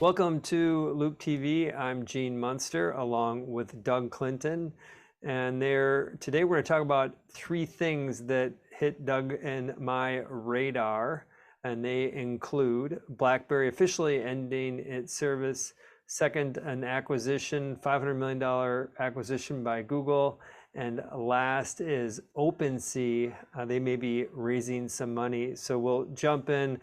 Welcome to Loup TV. I'm Gene Munster along with Doug Clinton. And today we're going to talk about three things that hit Doug and my radar. And they include BlackBerry officially ending its service. Second, an acquisition, $500 million acquisition by Google. And last is OpenSea. They may be raising some money. So we'll jump in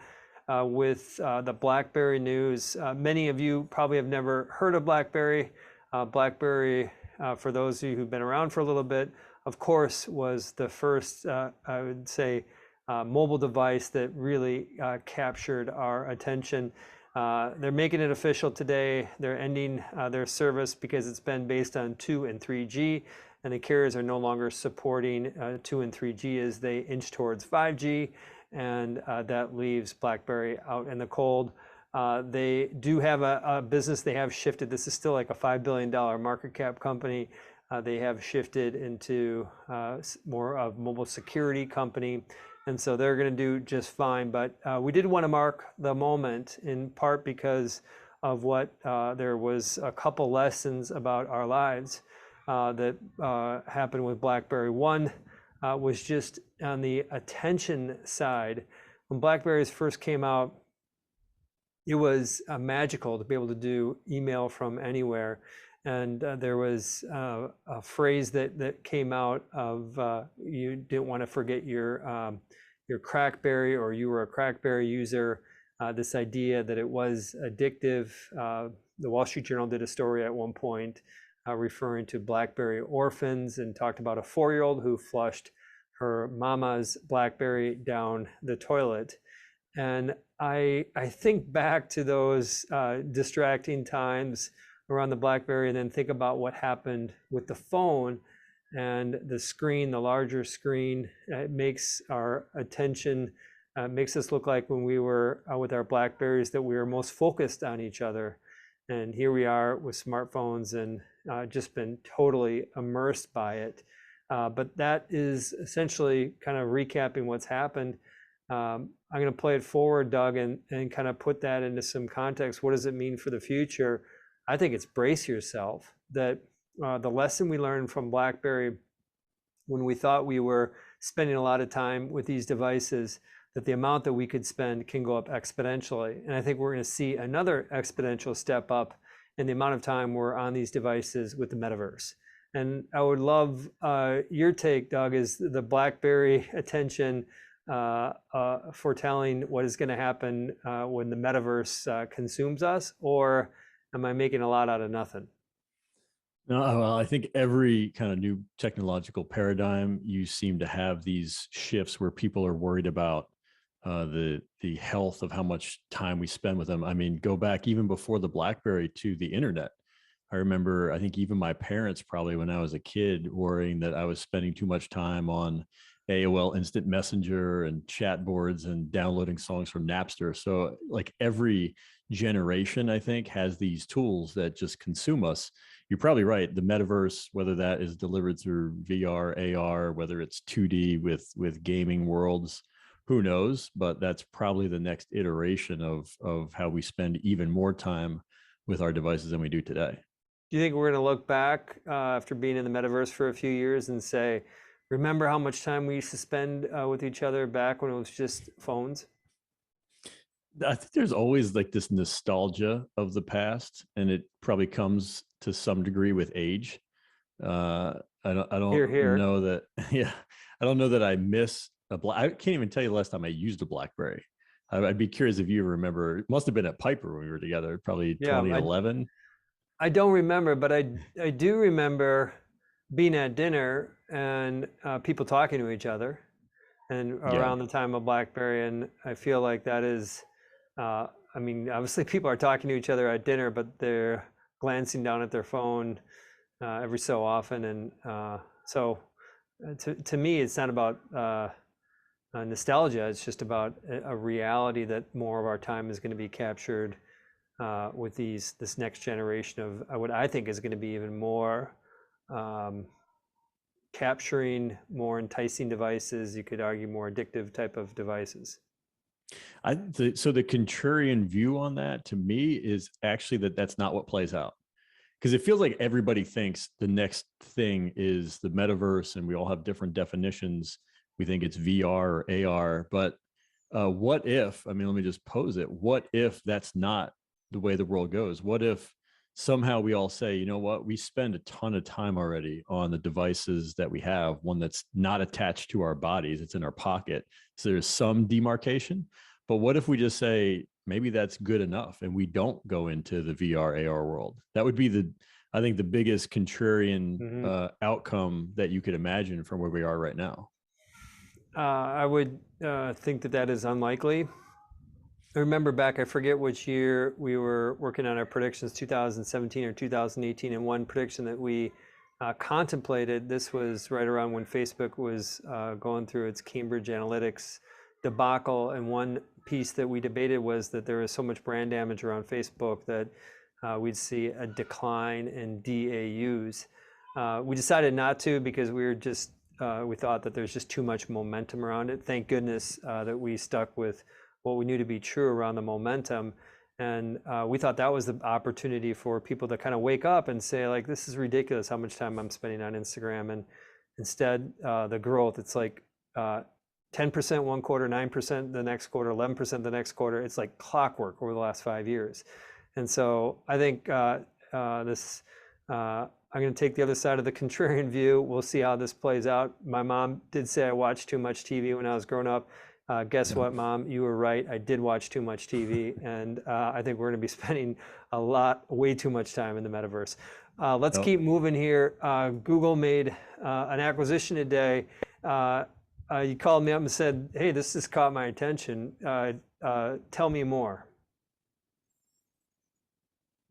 with the BlackBerry news. Many of you probably have never heard of BlackBerry. BlackBerry, for those of you who've been around for a little bit, of course, was the first, I would say, mobile device that really captured our attention. They're making it official today. They're ending their service because it's been based on 2 and 3G, and the carriers are no longer supporting 2 and 3G as they inch towards 5G. And that leaves BlackBerry out in the cold. They do have a business. They have shifted. This is still like a $5 billion market cap company. They have shifted into more of mobile security company. And so they're going to do just fine. But we did want to mark the moment in part because of what there was a couple lessons about our lives that happened with BlackBerry. One was just on the attention side. When BlackBerrys first came out, it was magical to be able to do email from anywhere. And there was a phrase that came out of you didn't want to forget your Crackberry, or you were a Crackberry user. This idea that it was addictive. The Wall Street Journal did a story at one point referring to BlackBerry orphans and talked about a 4-year-old who flushed her mama's BlackBerry down the toilet. And I think back to those distracting times around the BlackBerry, and then think about what happened with the phone and the screen, the larger screen. It makes our attention, makes us look like when we were with our BlackBerrys that we were most focused on each other. And here we are with smartphones and just been totally immersed by it. But that is essentially kind of recapping what's happened. I'm going to play it forward, Doug, and kind of put that into some context. What does it mean for the future? I think it's brace yourself. That the lesson we learned from BlackBerry when we thought we were spending a lot of time with these devices, that the amount that we could spend can go up exponentially. And I think we're going to see another exponential step up in the amount of time we're on these devices with the Metaverse. And I would love your take, Doug. Is the BlackBerry attention foretelling what is going to happen when the Metaverse consumes us, or am I making a lot out of nothing? No, well, I think every kind of new technological paradigm, you seem to have these shifts where people are worried about the health of how much time we spend with them. I mean, go back even before the BlackBerry to the internet. I remember, I think even my parents probably when I was a kid worrying that I was spending too much time on AOL Instant Messenger and chat boards and downloading songs from Napster. So like every generation, I think, has these tools that just consume us. You're probably right. The metaverse, whether that is delivered through VR, AR, whether it's 2D with gaming worlds, who knows? But that's probably the next iteration of how we spend even more time with our devices than we do today. Do you think we're going to look back after being in the Metaverse for a few years and say, remember how much time we used to spend with each other back when it was just phones? I think there's always like this nostalgia of the past, and it probably comes to some degree with age. I Here, don't here. know that. Yeah, I don't know that I miss I can't even tell you the last time I used a BlackBerry. I'd be curious if you remember. It must have been at Piper when we were together, probably Yeah, 2011. I don't remember, but I do remember being at dinner and people talking to each other, and Yeah. around the time of BlackBerry. And I feel like that is, I mean, obviously people are talking to each other at dinner, but they're glancing down at their phone every so often. And to me, it's not about nostalgia. It's just about a reality that more of our time is going to be captured with this next generation of what I think is going to be even more um, capturing, more enticing devices. You could argue more addictive type of devices. So the contrarian view on that to me is actually that that's not what plays out, because it feels like everybody thinks the next thing is the metaverse, and we all have different definitions. We think it's VR or AR, but what if? I mean, let me just pose it. What if that's not the way the world goes? What if somehow we all say, you know what, we spend a ton of time already on the devices that we have, one that's not attached to our bodies, it's in our pocket. So there's some demarcation. But what if we just say, maybe that's good enough and we don't go into the VR AR world? That would be I think the biggest contrarian outcome that you could imagine from where we are right now. I would think that that is unlikely. I remember back, I forget which year we were working on our predictions, 2017 or 2018, and one prediction that we contemplated, this was right around when Facebook was going through its Cambridge Analytics debacle, and one piece that we debated was that there was so much brand damage around Facebook that we'd see a decline in DAUs. We decided not to because we were just we thought that there's just too much momentum around it. Thank goodness that we stuck with what we knew to be true around the momentum. And we thought that was the opportunity for people to kind of wake up and say, like, this is ridiculous how much time I'm spending on Instagram. And instead, the growth, it's like 10% one quarter, 9% the next quarter, 11% the next quarter. It's like clockwork over the last 5 years. And so I think I'm going to take the other side of the contrarian view. We'll see how this plays out. My mom did say I watched too much TV when I was growing up. Guess what, Mom? You were right. I did watch too much TV, and I think we're going to be spending way too much time in the metaverse. Let's keep moving here. Google made an acquisition today. You called me up and said, "Hey, this has caught my attention. Tell me more."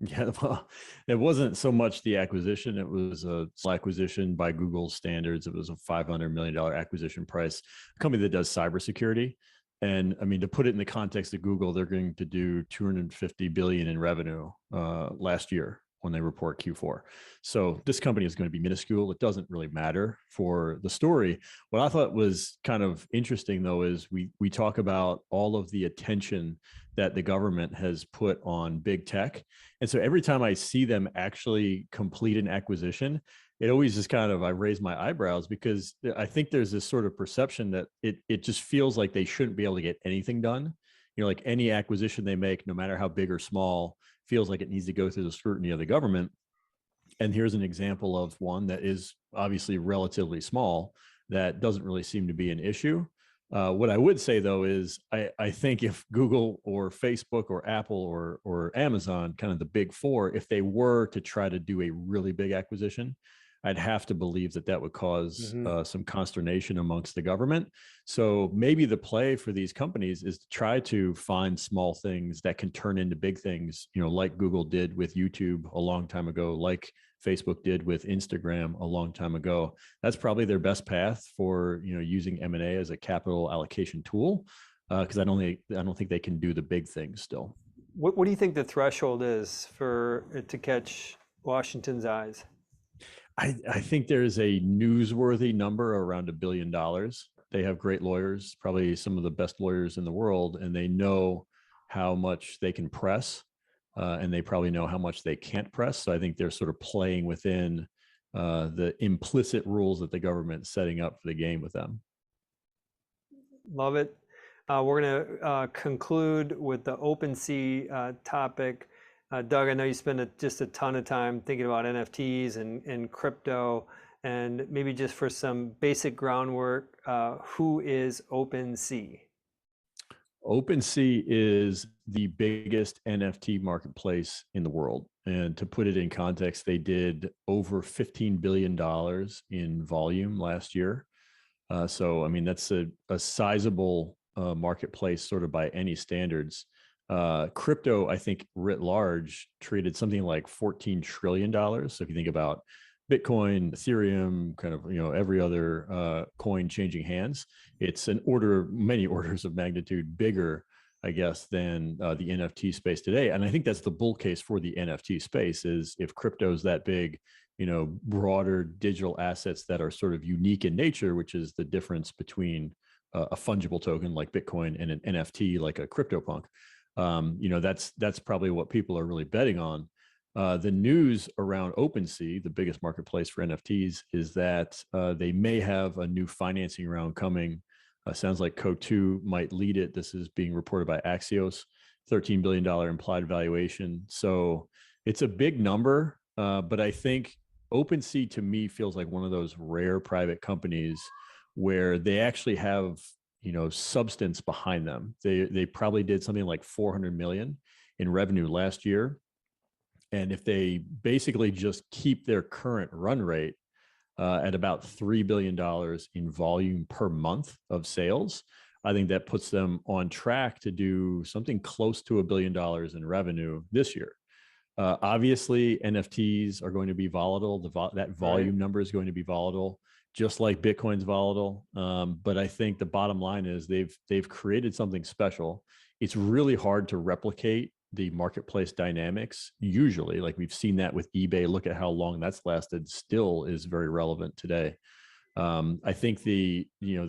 Yeah, well, it wasn't so much the acquisition. It was a acquisition by Google standards. It was a $500 million acquisition price, a company that does cybersecurity. And I mean, to put it in the context of Google, they're going to do 250 billion in revenue last year when they report Q4. So this company is going to be minuscule. It doesn't really matter for the story. What I thought was kind of interesting, though, is we talk about all of the attention that the government has put on big tech. And so every time I see them actually complete an acquisition, it always just kind of, I raise my eyebrows, because I think there's this sort of perception that it just feels like they shouldn't be able to get anything done. You know, like any acquisition they make, no matter how big or small, feels like it needs to go through the scrutiny of the government. And here's an example of one that is obviously relatively small that doesn't really seem to be an issue. What I would say, though, is I think if Google or Facebook or Apple or Amazon, kind of the big four, if they were to try to do a really big acquisition, I'd have to believe that that would cause some consternation amongst the government. So maybe the play for these companies is to try to find small things that can turn into big things, you know, like Google did with YouTube a long time ago, like Facebook did with Instagram a long time ago. That's probably their best path for, you know, using M&A as a capital allocation tool, because I don't think they can do the big things still. What do you think the threshold is for it to catch Washington's eyes? I think there's a newsworthy number around $1 billion. They have great lawyers, probably some of the best lawyers in the world, and they know how much they can press, and they probably know how much they can't press. So I think they're sort of playing within the implicit rules that the government's setting up for the game with them. Love it. We're going to conclude with the OpenSea topic. Doug, I know you spend just a ton of time thinking about NFTs and crypto, and maybe just for some basic groundwork, who is OpenSea? OpenSea is the biggest NFT marketplace in the world. And to put it in context, they did over $15 billion in volume last year. So, I mean, that's a sizable marketplace sort of by any standards. Crypto, I think, writ large, traded something like $14 trillion. So if you think about Bitcoin, Ethereum, kind of, you know, every other coin changing hands, it's many orders of magnitude bigger, I guess, than the NFT space today. And I think that's the bull case for the NFT space, is if crypto is that big, you know, broader digital assets that are sort of unique in nature, which is the difference between a fungible token like Bitcoin and an NFT like a CryptoPunk. That's probably what people are really betting on. The news around OpenSea, the biggest marketplace for NFTs, is that they may have a new financing round coming. Sounds like Co2 might lead it. This is being reported by Axios, $13 billion implied valuation. So it's a big number, but I think OpenSea to me feels like one of those rare private companies where they actually have substance behind them. They probably did something like 400 million in revenue last year, and if they basically just keep their current run rate at about $3 billion in volume per month of sales, I think that puts them on track to do something close to $1 billion in revenue this year. Obviously, NFTs are going to be volatile. That volume number is going to be volatile, just like Bitcoin's volatile. But I think the bottom line is they've created something special. It's really hard to replicate the marketplace dynamics. Usually, like we've seen that with eBay. Look at how long that's lasted. Still is very relevant today. I think the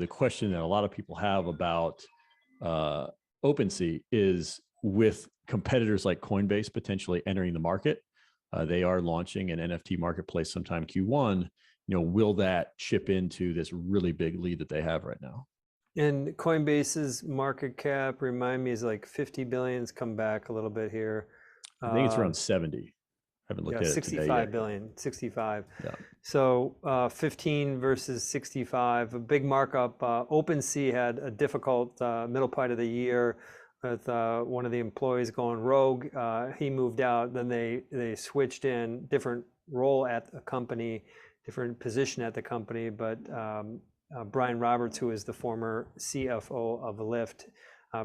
question that a lot of people have about OpenSea is, with competitors like Coinbase potentially entering the market, they are launching an NFT marketplace sometime Q1. Will that chip into this really big lead that they have right now? And Coinbase's market cap, remind me, is like 50 billion's come back a little bit here. I think it's around 70. I haven't looked at it today 65 yet. billion, 65. Yeah. So 15 versus 65, a big markup. OpenSea had a difficult middle part of the year with one of the employees going rogue. He moved out, then they switched in, different role at the company, different position at the company, but Brian Roberts, who is the former CFO of Lyft,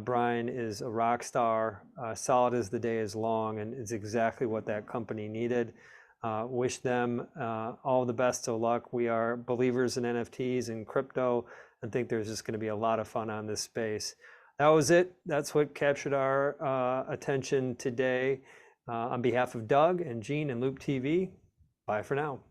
Brian is a rock star, solid as the day is long, and it's exactly what that company needed. Wish them all the best of luck. We are believers in NFTs and crypto, and think there's just going to be a lot of fun on this space. That was it. That's what captured our attention today. On behalf of Doug and Gene and Loup TV, bye for now.